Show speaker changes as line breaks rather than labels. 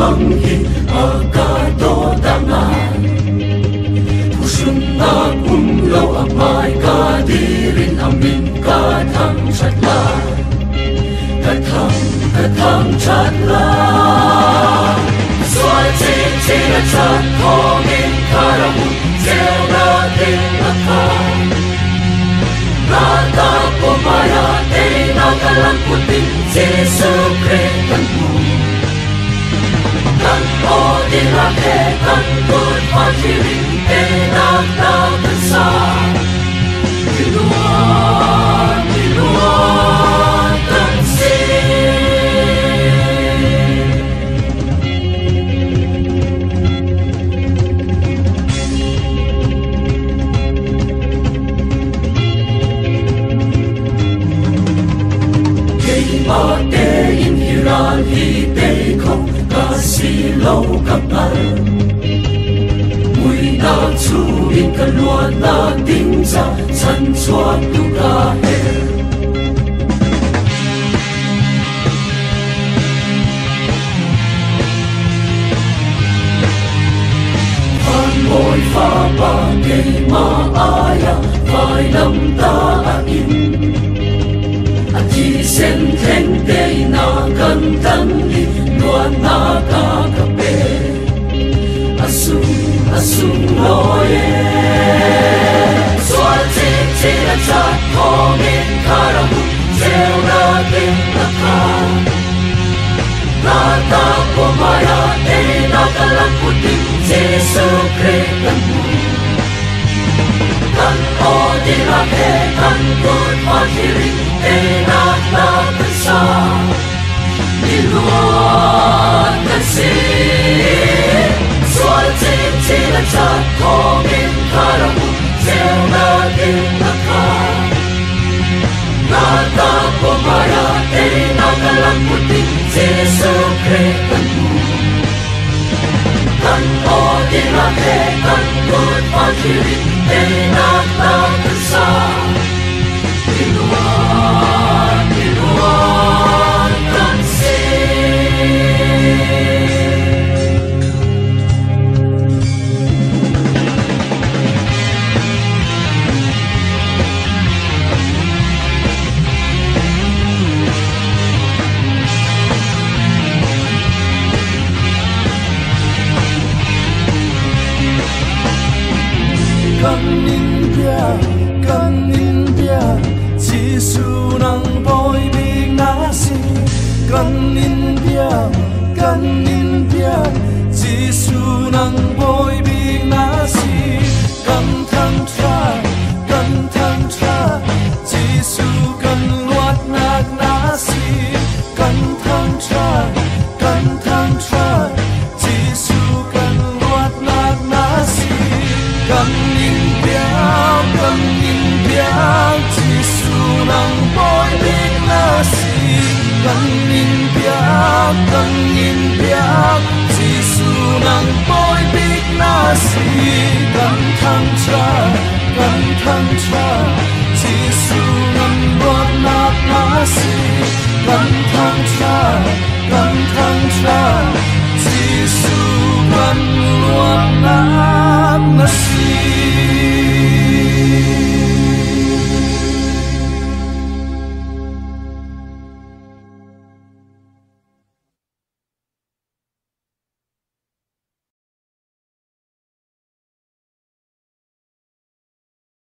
manghi akato dangan pusun na kumlo amay kadirin amin kathang chatla kathang chatla soy chi na chat thongin karamu jeo na tin athang nata pomaya te na kalang putin Jesu Christ kan mu kan o di la ke kan good partying te na kan sa diluan kan si Ate in hiral hi te không kasi lâu gặp al mùi na chu in ka luan na ting cha chan chuan tu ka he phan môi pha ba ke ma aya vai lam ta a in Chi sen theng te na kan tan ni luan na ka kape asung loye soal chi na cha thong in karamu jeo na tin na ka na ta ko maya te na kalang putin Jesu Christ kan mu kan o di la he kan good partying te na kan sa diluan kan si soal chi na cha thong in karamu jeo na tin na ka na ta ko maya te na kalang putin Jesu Christ kan mu kan o di la he kan good partying te na kan sa diluan kan si kan India chỉ su nang boy big nasi kan India chỉ su nang boy big nasi kan thang tra chỉ su kan luat nak nasi kan thang tra chỉ su kan luat nak nasi kan India chỉ su nang boy big nasi kan India chỉ su nang boy big nasi kan thang tra chỉ su nang luat nak nasi